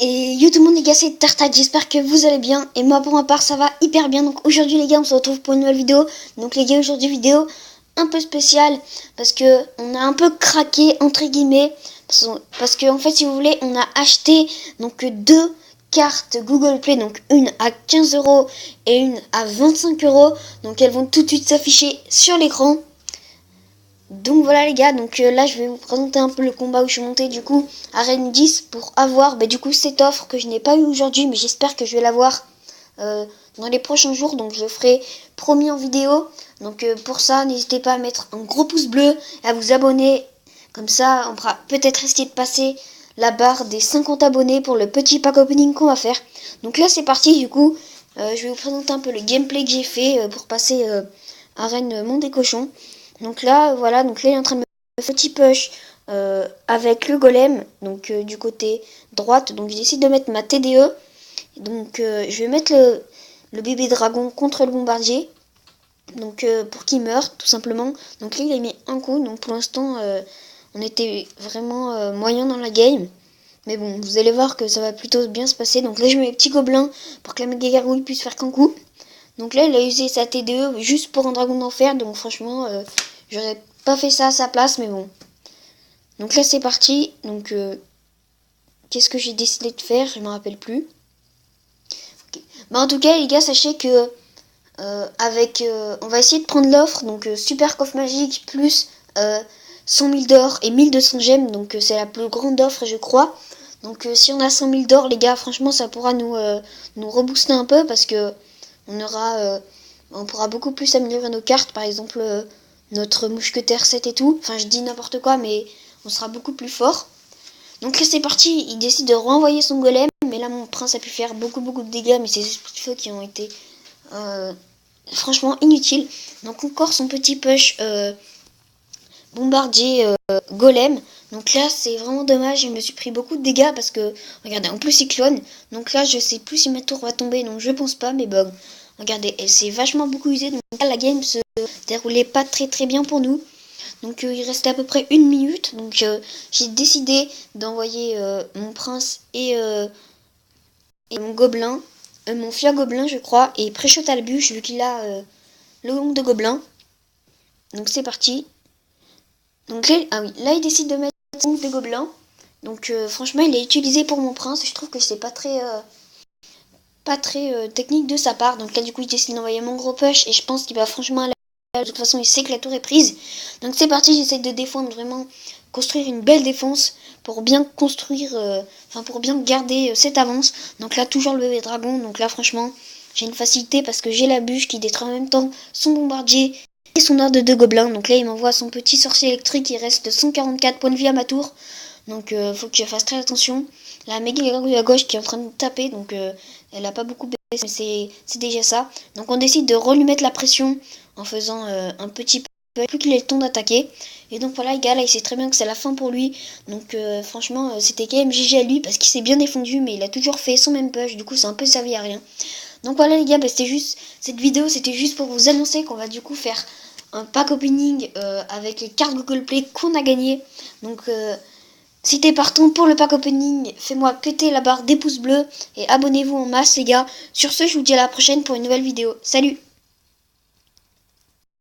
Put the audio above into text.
Et yo tout le monde les gars, c'est Tartak, j'espère que vous allez bien. Et moi pour ma part ça va hyper bien. Donc aujourd'hui les gars on se retrouve pour une nouvelle vidéo. Donc les gars aujourd'hui vidéo un peu spéciale. Parce que on a un peu craqué entre guillemets. Parce que en fait si vous voulez on a acheté donc deux cartes Google Play. Donc une à 15 € et une à 25 €. Donc elles vont tout de suite s'afficher sur l'écran. Donc voilà les gars, donc là je vais vous présenter un peu le combat où je suis monté du coup à Rennes 10 pour avoir du coup cette offre que je n'ai pas eu aujourd'hui, mais j'espère que je vais l'avoir dans les prochains jours, donc je ferai promis en vidéo. Donc pour ça n'hésitez pas à mettre un gros pouce bleu et à vous abonner, comme ça on pourra peut-être essayer de passer la barre des 50 abonnés pour le petit pack opening qu'on va faire. Donc là c'est parti du coup, je vais vous présenter un peu le gameplay que j'ai fait pour passer à Rennes Mont des Cochons. Donc là, voilà, donc là il est en train de me faire un petit push avec le golem, donc du côté droite. Donc je décide de mettre ma TDE. Donc je vais mettre le bébé dragon contre le bombardier. Donc pour qu'il meure, tout simplement. Donc là il a mis un coup, donc pour l'instant on était vraiment moyen dans la game. Mais bon, vous allez voir que ça va plutôt bien se passer. Donc là je mets mes petits gobelins pour que la méga gargouille puisse faire qu'un coup. Donc là, il a usé sa TDE juste pour un dragon d'enfer. Donc franchement, j'aurais pas fait ça à sa place, mais bon. Donc là, c'est parti. Donc, qu'est-ce que j'ai décidé de faire? Je me rappelle plus. Okay. Bah, en tout cas, les gars, sachez que on va essayer de prendre l'offre. Donc, super coffre magique plus 100 000 d'or et 1200 gemmes. Donc, c'est la plus grande offre, je crois. Donc, si on a 100 000 d'or, les gars, franchement, ça pourra nous rebooster un peu parce que on pourra beaucoup plus améliorer nos cartes, par exemple notre mousquetaire 7 et tout. Enfin, je dis n'importe quoi, mais on sera beaucoup plus fort. Donc là, c'est parti. Il décide de renvoyer son golem. Mais là, mon prince a pu faire beaucoup de dégâts. Mais ces esprits de feu qui ont été franchement inutiles. Donc encore son petit push bombardier golem. Donc là, c'est vraiment dommage. Je me suis pris beaucoup de dégâts parce que, regardez, en plus cyclone. Donc là, je sais plus si ma tour va tomber. Donc je pense pas, mais bon. Regardez, elle s'est vachement beaucoup usée. Donc là, la game se déroulait pas très bien pour nous. Donc il restait à peu près une minute. Donc j'ai décidé d'envoyer mon prince et mon gobelin. Mon fier gobelin, je crois. Et Préchot Albuche, vu qu'il a le long de gobelin. Donc c'est parti. Donc là, ah oui, là il décide de mettre le long de gobelin. Donc franchement, il est utilisé pour mon prince. Je trouve que c'est pas très technique de sa part. Donc là, du coup, il décide d'envoyer mon gros push. Et je pense qu'il va franchement aller. De toute façon, il sait que la tour est prise. Donc c'est parti, j'essaie de défendre vraiment. Construire une belle défense pour bien construire. Pour bien garder cette avance. Donc là, toujours le bébé dragon. Donc là, franchement, j'ai une facilité parce que j'ai la bûche qui détruit en même temps son bombardier et son art de 2 gobelins. Donc là, il m'envoie son petit sorcier électrique. Il reste 144 points de vie à ma tour. Donc faut que je fasse très attention. La méga gargouille à gauche qui est en train de taper. Donc elle a pas beaucoup baissé, mais c'est déjà ça. Donc on décide de lui mettre la pression en faisant un petit peu plus qu'il ait le temps d'attaquer. Et donc voilà les gars, là il sait très bien que c'est la fin pour lui. Donc franchement c'était quand même GG à lui parce qu'il s'est bien défendu, mais il a toujours fait son même push. Du coup c'est un peu servi à rien. Donc voilà les gars, c'était juste cette vidéo, c'était juste pour vous annoncer qu'on va du coup faire un pack opening avec les cartes Google Play qu'on a gagné. Donc si t'es partant pour le pack opening, fais-moi péter la barre des pouces bleus et abonnez-vous en masse les gars. Sur ce, je vous dis à la prochaine pour une nouvelle vidéo. Salut!